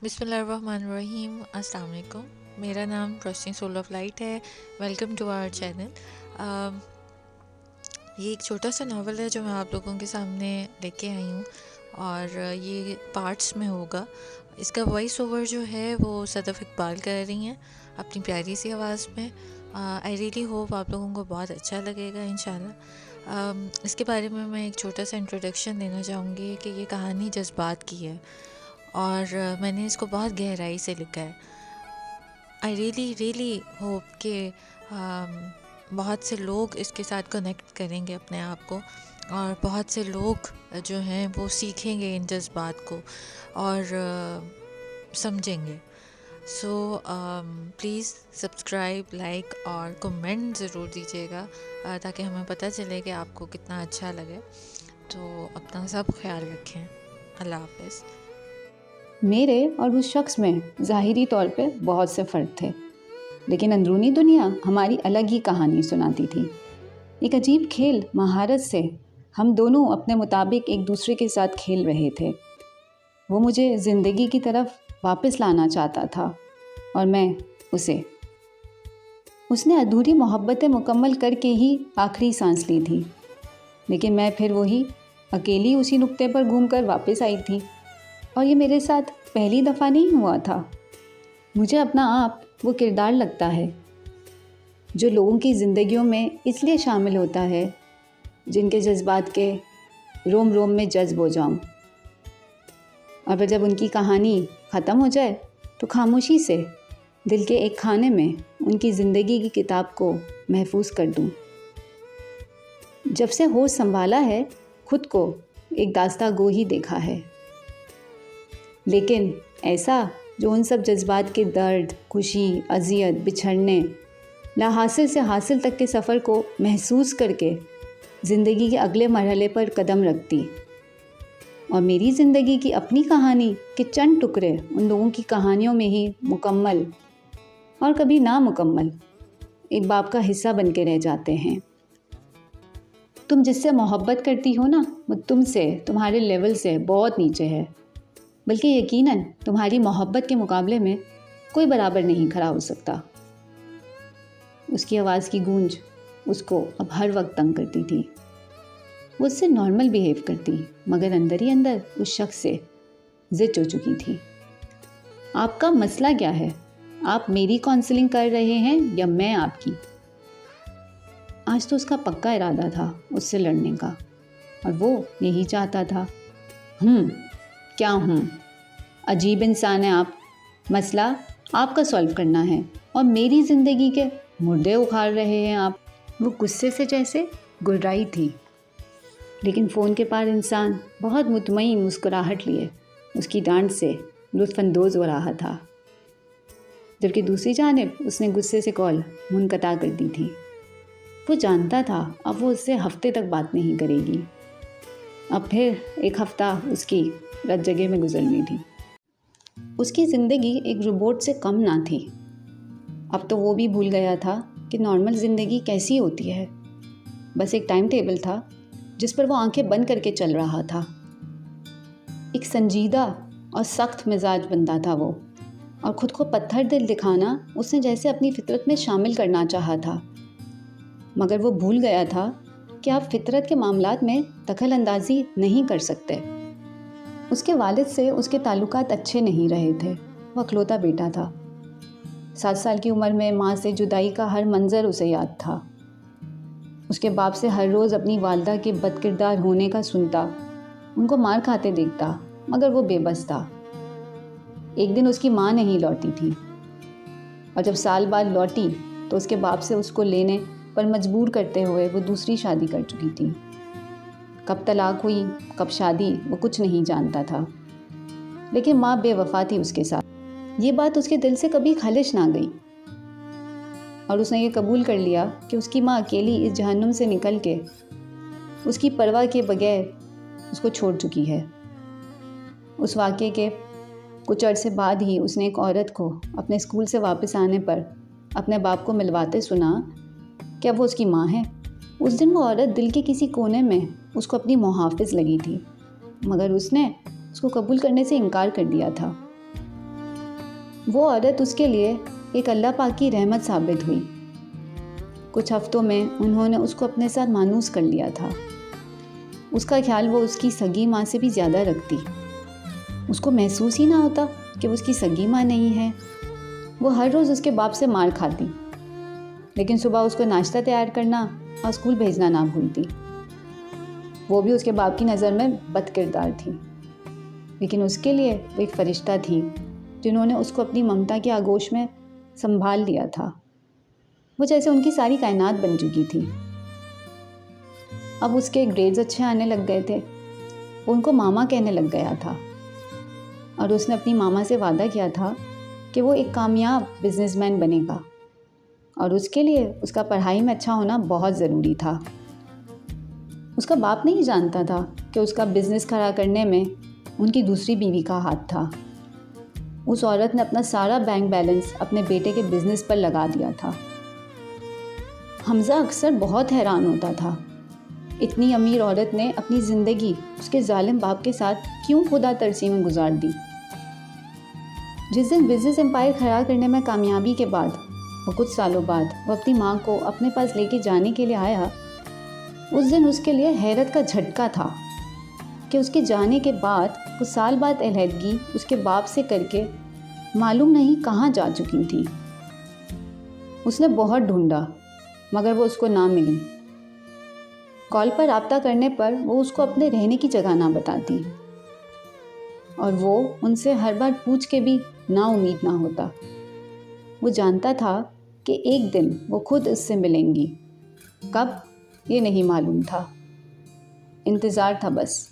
बिस्मिल्लाहिर्रहमानिर्रहीम। अस्सलाम वालेकुम। मेरा नाम ट्रस्टिंग सोल ऑफ लाइट है। Welcome to our channel. ये एक छोटा सा नावल है जो मैं आप लोगों के सामने लेके आई हूँ और ये पार्ट्स में होगा। इसका वॉइस ओवर जो है वो सदफ़ इकबाल कर रही हैं अपनी प्यारी सी आवाज़ में। आई रियली होप आप लोगों को बहुत अच्छा लगेगा इंशाल्लाह। इसके बारे में मैं एक छोटा सा इंट्रोडक्शन देना चाहूँगी कि ये कहानी जज्बात की है और मैंने इसको बहुत गहराई से लिखा है। आई रियली होप कि बहुत से लोग इसके साथ कनेक्ट करेंगे अपने आप को और बहुत से लोग जो हैं वो सीखेंगे इन जज्बात को और समझेंगे। सो प्लीज़ सब्सक्राइब, लाइक और कमेंट ज़रूर दीजिएगा ताकि हमें पता चले कि आपको कितना अच्छा लगे। तो अपना सब ख्याल रखें। अल्लाह हाफ़िज़। मेरे और उस शख्स में ज़ाहिरी तौर पे बहुत से फ़र्क थे, लेकिन अंदरूनी दुनिया हमारी अलग ही कहानी सुनाती थी। एक अजीब खेल महारत से हम दोनों अपने मुताबिक एक दूसरे के साथ खेल रहे थे। वो मुझे ज़िंदगी की तरफ वापस लाना चाहता था और मैं उसे। उसने अधूरी मोहब्बतें मुकम्मल करके ही आखिरी सांस ली थी, लेकिन मैं फिर वही अकेली उसी नुक्ते पर घूमकर वापस आई थी। और ये मेरे साथ पहली दफ़ा नहीं हुआ था। मुझे अपना आप वो किरदार लगता है जो लोगों की ज़िंदगियों में इसलिए शामिल होता है जिनके जज्बात के रोम रोम में जज्ब हो जाऊं। और फिर जब उनकी कहानी ख़त्म हो जाए तो खामोशी से दिल के एक खाने में उनकी ज़िंदगी की किताब को महफूज कर दूं। जब से होश संभाला है खुद को एक दास्तां गो ही देखा है, लेकिन ऐसा जो उन सब जज्बात के दर्द, खुशी, अज़ियत, बिछड़ने, लाहासिल से हासिल तक के सफ़र को महसूस करके ज़िंदगी के अगले मरहले पर कदम रखती। और मेरी ज़िंदगी की अपनी कहानी के चंद टुकड़े उन लोगों की कहानियों में ही मुकम्मल और कभी नामुकम्मल एक बाब का हिस्सा बन के रह जाते हैं। तुम जिससे मोहब्बत करती हो ना, वो तुमसे, तुम्हारे लेवल से बहुत नीचे है, बल्कि यकीनन तुम्हारी मोहब्बत के मुकाबले में कोई बराबर नहीं खड़ा हो सकता। उसकी आवाज़ की गूंज उसको अब हर वक्त तंग करती थी। वो उससे नॉर्मल बिहेव करती, मगर अंदर ही अंदर उस शख्स से ज़िद हो चुकी थी। आपका मसला क्या है? आप मेरी काउंसलिंग कर रहे हैं या मैं आपकी? आज तो उसका पक्का इरादा था उससे लड़ने का, और वो यही चाहता था। क्या हूँ? अजीब इंसान है आप। मसला आपका सॉल्व करना है और मेरी ज़िंदगी के मुर्दे उखाड़ रहे हैं आप। वो गुस्से से जैसे गुर्राई थी, लेकिन फ़ोन के पार इंसान बहुत मुतमईन मुस्कुराहट लिए उसकी डांट से लुत्फ़अंदोज़ हो रहा था, जबकि दूसरी जानिब उसने गुस्से से कॉल मुनक़ता कर दी थी। वो जानता था अब वो उससे हफ्ते तक बात नहीं करेगी। अब फिर एक हफ़्ता उसकी रत जगह में गुजरनी थी। उसकी ज़िंदगी एक रोबोट से कम ना थी। अब तो वो भी भूल गया था कि नॉर्मल ज़िंदगी कैसी होती है। बस एक टाइम टेबल था जिस पर वो आंखें बंद करके चल रहा था। एक संजीदा और सख्त मिजाज बंदा था वो, और ख़ुद को पत्थर दिल दिखाना उसने जैसे अपनी फितरत में शामिल करना चाहा था। मगर वो भूल गया था कि आप फितरत के मामलात में दखल अंदाजी नहीं कर सकते। उसके वालिद से उसके ताल्लुकात अच्छे नहीं रहे थे। वो अकलौता बेटा था। 7 साल की उम्र में माँ से जुदाई का हर मंज़र उसे याद था। उसके बाप से हर रोज़ अपनी वालदा के बदकिरदार होने का सुनता, उनको मार खाते देखता, मगर वो बेबस था। एक दिन उसकी माँ नहीं लौटी थी, और जब साल बाद लौटी तो उसके बाप से उसको लेने पर मजबूर करते हुए वो दूसरी शादी कर चुकी थी। कब तलाक हुई, कब शादी, वो कुछ नहीं जानता था, लेकिन माँ बेवफा थी उसके साथ। ये बात उसके दिल से कभी खालिश ना गई, और उसने ये कबूल कर लिया कि उसकी माँ अकेली इस जहन्नुम से निकल के उसकी परवाह के बगैर उसको छोड़ चुकी है। उस वाक़े के कुछ अरसे बाद ही उसने एक औरत को अपने स्कूल से वापस आने पर अपने बाप को मिलवाते सुना कि अब वो उसकी माँ है। उस दिन वो औरत दिल के किसी कोने में उसको अपनी मुहाफ़िज़ लगी थी, मगर उसने उसको कबूल करने से इनकार कर दिया था। वो औरत उसके लिए एक अल्लाह पाक की रहमत साबित हुई। कुछ हफ्तों में उन्होंने उसको अपने साथ मानूस कर लिया था। उसका ख्याल वो उसकी सगी माँ से भी ज़्यादा रखती। उसको महसूस ही ना होता कि वो उसकी सगी माँ नहीं है। वो हर रोज़ उसके बाप से मार खाती, लेकिन सुबह उसको नाश्ता तैयार करना और स्कूल भेजना ना भूलती। वो भी उसके बाप की नज़र में बदकिरदार थी, लेकिन उसके लिए वो एक फ़रिश्ता थी जिन्होंने उसको अपनी ममता के आगोश में संभाल लिया था। वो जैसे उनकी सारी कायनात बन चुकी थी। अब उसके ग्रेड्स अच्छे आने लग गए थे। वो उनको मामा कहने लग गया था और उसने अपनी मामा से वादा किया था कि वो एक कामयाब बिजनेसमैन बनेगा और उसके लिए उसका पढ़ाई में अच्छा होना बहुत ज़रूरी था। उसका बाप नहीं जानता था कि उसका बिज़नेस खड़ा करने में उनकी दूसरी बीवी का हाथ था। उस औरत ने अपना सारा बैंक बैलेंस अपने बेटे के बिज़नेस पर लगा दिया था। हमज़ा अक्सर बहुत हैरान होता था, इतनी अमीर औरत ने अपनी ज़िंदगी उसके जालिम बाप के साथ क्यों खुदा तरसी में गुजार दी। जिस दिन बिजनेस एम्पायर खड़ा करने में कामयाबी के बाद वो कुछ सालों बाद वो अपनी माँ को अपने पास लेके जाने के लिए आया, उस दिन उसके लिए हैरत का झटका था कि उसके जाने के बाद कुछ साल बाद अलहदगी उसके बाप से करके मालूम नहीं कहाँ जा चुकी थी। उसने बहुत ढूंढा मगर वो उसको ना मिली। कॉल पर राब्ता करने पर वो उसको अपने रहने की जगह ना बताती और वो उनसे हर बार पूछ के भी ना उम्मीद ना होता। वो जानता था कि एक दिन वो खुद उससे मिलेंगी, कब ये नहीं मालूम था। इंतज़ार था बस।